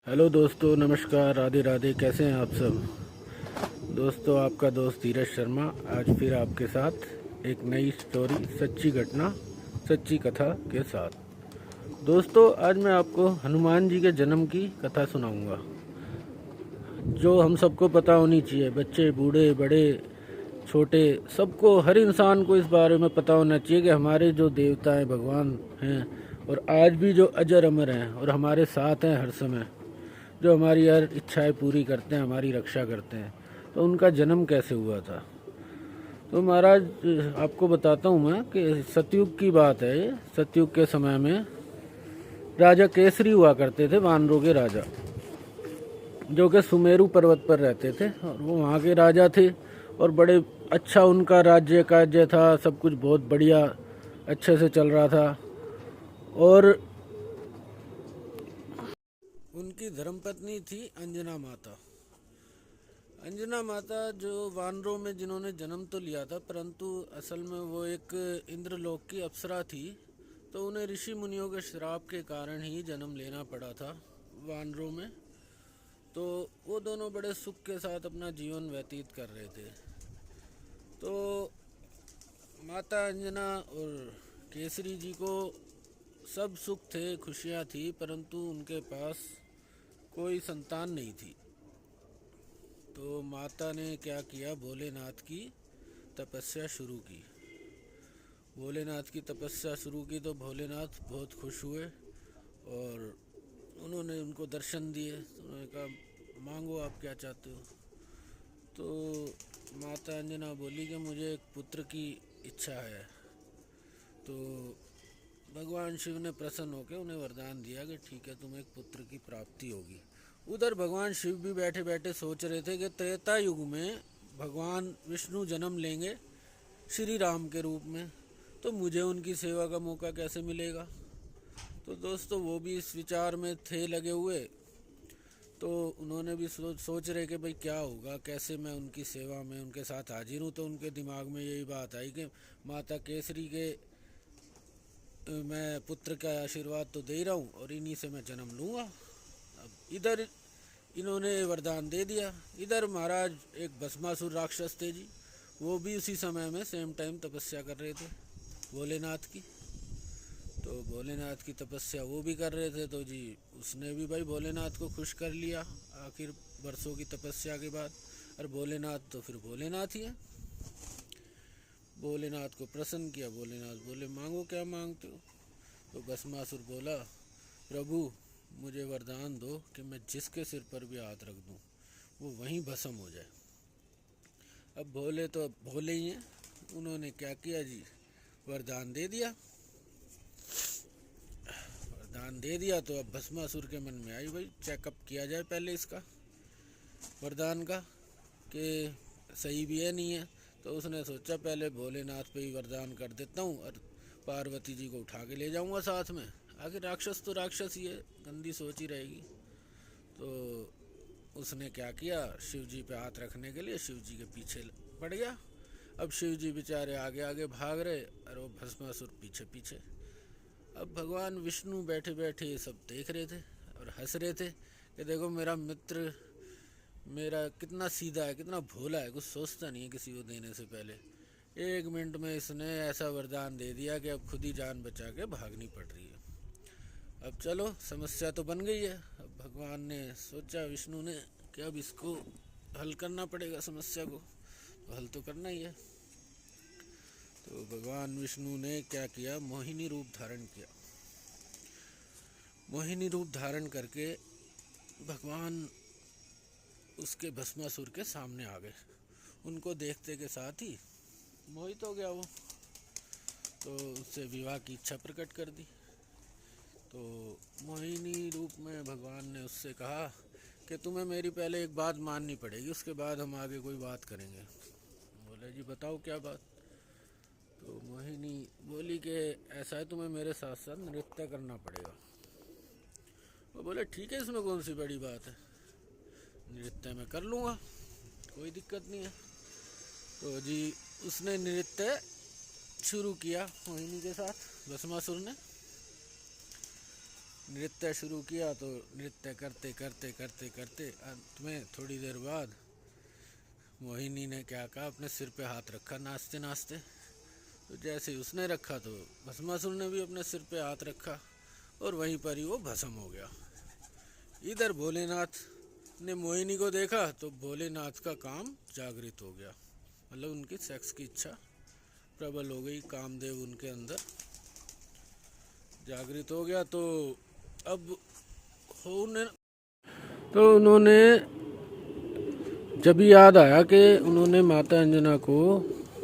Hello दोस्तों, नमस्कार, राधे राधे। कैसे हैं आप सब दोस्तों? आपका दोस्त धीरज शर्मा आज फिर आपके साथ एक नई स्टोरी, सच्ची घटना, सच्ची कथा के साथ। दोस्तों, आज मैं आपको हनुमान जी के जन्म की कथा सुनाऊंगा, जो हम सबको पता होनी चाहिए। बच्चे, बूढ़े, बड़े, छोटे, सबको, हर इंसान को इस बारे में पता होना चाहिए कि हमारे जो देवता हैं, भगवान हैं, और आज भी जो अजर अमर हैं और हमारे साथ हैं हर समय, जो हमारी हर इच्छाएं पूरी करते हैं, हमारी रक्षा करते हैं, तो उनका जन्म कैसे हुआ था। तो महाराज, आपको बताता हूँ मैं कि सतयुग की बात है ये। सतयुग के समय में राजा केसरी हुआ करते थे, वानरों के राजा, जो कि सुमेरु पर्वत पर रहते थे, और वो वहाँ के राजा थे। और बड़े अच्छा उनका राज्य काज्य था, सब कुछ बहुत बढ़िया, अच्छे से चल रहा था। और उनकी धर्मपत्नी थी अंजना माता। अंजना माता जो वानरों में जिन्होंने जन्म तो लिया था, परंतु असल में वो एक इंद्रलोक की अप्सरा थी। तो उन्हें ऋषि मुनियों के श्राप के कारण ही जन्म लेना पड़ा था वानरों में। तो वो दोनों बड़े सुख के साथ अपना जीवन व्यतीत कर रहे थे। तो माता अंजना और केसरी जी को सब सुख थे, खुशियाँ थी, परंतु उनके पास कोई संतान नहीं थी। तो माता ने क्या किया, भोलेनाथ की तपस्या शुरू की। भोलेनाथ की तपस्या शुरू की तो भोलेनाथ बहुत खुश हुए और उन्होंने उनको दर्शन दिए। तो उन्होंने कहा, मांगो, आप क्या चाहते हो। तो माता अंजना बोली कि मुझे एक पुत्र की इच्छा है। तो भगवान शिव ने प्रसन्न होकर उन्हें वरदान दिया कि ठीक है, तुम्हें एक पुत्र की प्राप्ति होगी। उधर भगवान शिव भी बैठे बैठे सोच रहे थे कि त्रेता युग में भगवान विष्णु जन्म लेंगे श्री राम के रूप में, तो मुझे उनकी सेवा का मौका कैसे मिलेगा। तो दोस्तों, वो भी इस विचार में थे लगे हुए। तो उन्होंने भी सोच रहे कि भाई क्या होगा, कैसे मैं उनकी सेवा में उनके साथ हाजिर हूँ। तो उनके दिमाग में यही बात आई कि माता केसरी के मैं पुत्र का आशीर्वाद तो दे ही रहा हूँ और इन्हीं से मैं जन्म लूँगा। अब इधर इन्होंने वरदान दे दिया। इधर महाराज एक भस्मासुर राक्षस थे जी, वो भी उसी समय में सेम टाइम तपस्या कर रहे थे भोलेनाथ की। तो भोलेनाथ की तपस्या वो भी कर रहे थे, तो जी उसने भी भाई भोलेनाथ को खुश कर लिया आखिर वर्षों की तपस्या के बाद। और भोलेनाथ तो फिर भोलेनाथ ही है। भोलेनाथ को प्रसन्न किया। भोलेनाथ बोले, मांगो, क्या मांगते हो। तो भस्मासुर बोला, प्रभु मुझे वरदान दो कि मैं जिसके सिर पर भी हाथ रख दूं वो वहीं भस्म हो जाए। अब भोले तो भोले ही हैं। उन्होंने क्या किया जी, वरदान दे दिया। वरदान दे दिया तो अब भस्मासुर के मन में आई, भाई चेकअप किया जाए पहले इसका वरदान का, कि सही भी है नहीं है। तो उसने सोचा पहले भोलेनाथ पे ही वरदान कर देता हूँ और पार्वती जी को उठा के ले जाऊंगा साथ में। आखिर राक्षस तो राक्षस ही है, गंदी सोच ही रहेगी। तो उसने क्या किया, शिव जी पे हाथ रखने के लिए शिव जी के पीछे पड़ गया। अब शिव जी बेचारे आगे आगे भाग रहे और वो भस्मासुर पीछे पीछे। अब भगवान विष्णु बैठे बैठे ये सब देख रहे थे और हंस रहे थे कि देखो मेरा मित्र मेरा कितना सीधा है, कितना भोला है, कुछ सोचता नहीं है किसी को देने से पहले। 1 मिनट में इसने ऐसा वरदान दे दिया कि अब खुद ही जान बचा के भागनी पड़ रही है। अब चलो, समस्या तो बन गई है। अब भगवान ने सोचा, विष्णु ने, कि अब इसको हल करना पड़ेगा समस्या को। तो हल तो करना ही है। तो भगवान विष्णु ने क्या किया, मोहिनी रूप धारण किया। मोहिनी रूप धारण करके भगवान उसके भस्मासुर के सामने आ गए। उनको देखते के साथ ही मोहित हो गया वो। तो उससे विवाह की इच्छा प्रकट कर दी। तो मोहिनी रूप में भगवान ने उससे कहा कि तुम्हें मेरी पहले एक बात माननी पड़ेगी, उसके बाद हम आगे कोई बात करेंगे। बोले, जी बताओ क्या बात। तो मोहिनी बोली कि ऐसा है, तुम्हें मेरे साथ साथ नृत्य करना पड़ेगा। वो बोले, ठीक है, इसमें कौन सी बड़ी बात है, नृत्य मैं कर लूँगा, कोई दिक्कत नहीं है। तो जी उसने नृत्य शुरू किया मोहिनी के साथ, भस्मासुर ने। नृत्य शुरू किया तो नृत्य करते करते करते करते अंत में थोड़ी देर बाद मोहिनी ने क्या कहा, अपने सिर पे हाथ रखा नाचते नाचते। तो जैसे ही उसने रखा तो भस्मासुर ने भी अपने सिर पे हाथ रखा और वहीं पर ही वो भस्म हो गया। इधर भोलेनाथ ने मोहिनी को देखा तो भोलेनाथ का काम जागृत हो गया, मतलब उनकी सेक्स की इच्छा प्रबल हो गई, कामदेव उनके अंदर जागृत हो गया। तो अब उन्होंने जब याद आया कि उन्होंने माता अंजना को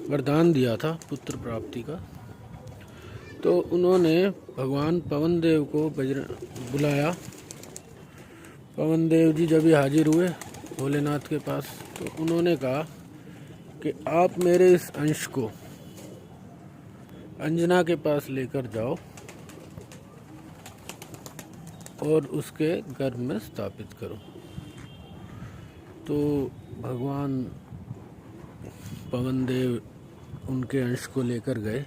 वरदान दिया था पुत्र प्राप्ति का, तो उन्होंने भगवान पवन देव को बुलाया। पवन देव जी जब भी हाजिर हुए भोलेनाथ के पास, तो उन्होंने कहा कि आप मेरे इस अंश को अंजना के पास लेकर जाओ और उसके गर्भ में स्थापित करो। तो भगवान पवन देव उनके अंश को लेकर गए।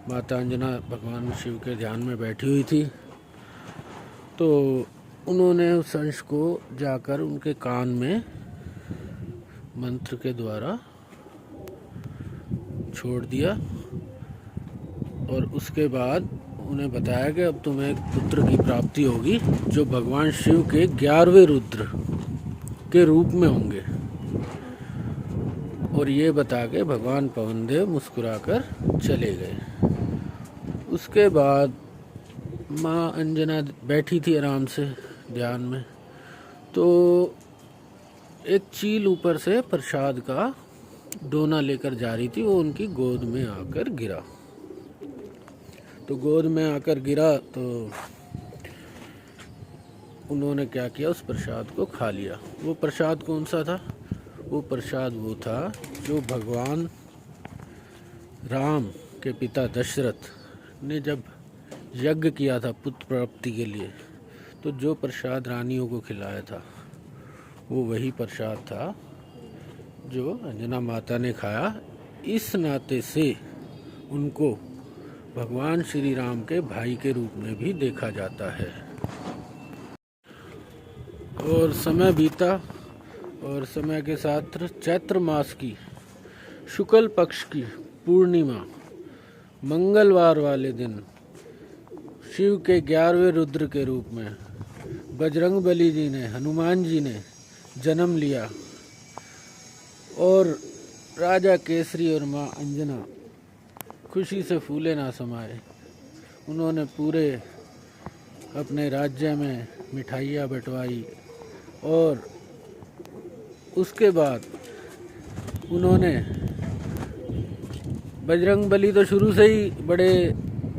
माता अंजना भगवान शिव के ध्यान में बैठी हुई थी, तो उन्होंने उस अंश को जाकर उनके कान में मंत्र के द्वारा छोड़ दिया और उसके बाद उन्हें बताया कि अब तुम्हें एक पुत्र की प्राप्ति होगी जो भगवान शिव के 11वें रुद्र के रूप में होंगे। और ये बता के भगवान पवन देव मुस्कुराकर चले गए। उसके बाद माँ अंजना बैठी थी आराम से ध्यान में, तो एक चील ऊपर से प्रसाद का डोना लेकर जा रही थी, वो उनकी गोद में आकर गिरा। तो गोद में आकर गिरा तो उन्होंने क्या किया, उस प्रसाद को खा लिया। वो प्रसाद कौन सा था? वो प्रसाद वो था जो भगवान राम के पिता दशरथ ने जब यज्ञ किया था पुत्र प्राप्ति के लिए, तो जो प्रसाद रानियों को खिलाया था वो वही प्रसाद था जो अंजना माता ने खाया। इस नाते से उनको भगवान श्री राम के भाई के रूप में भी देखा जाता है। और समय बीता और समय के साथ चैत्र मास की शुक्ल पक्ष की पूर्णिमा मंगलवार वाले दिन शिव के 11वें रुद्र के रूप में बजरंगबली जी ने, हनुमान जी ने जन्म लिया और राजा केसरी और माँ अंजना खुशी से फूले ना समाये। उन्होंने पूरे अपने राज्य में मिठाइयाँ बंटवाई और उसके बाद उन्होंने, बजरंगबली तो शुरू से ही बड़े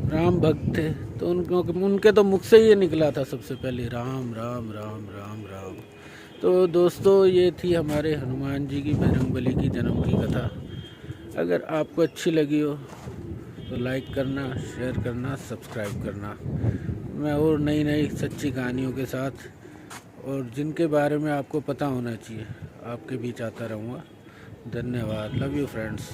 राम भक्त थे, तो उनके तो मुख से ही निकला था सबसे पहले राम राम राम राम राम। तो दोस्तों, ये थी हमारे हनुमान जी की बजरंगबली की जन्म की कथा। अगर आपको अच्छी लगी हो तो लाइक करना, शेयर करना, सब्सक्राइब करना। मैं और नई नई सच्ची कहानियों के साथ और जिनके बारे में आपको पता होना चाहिए आपके बीच आता रहूँगा। धन्यवाद। Love you friends.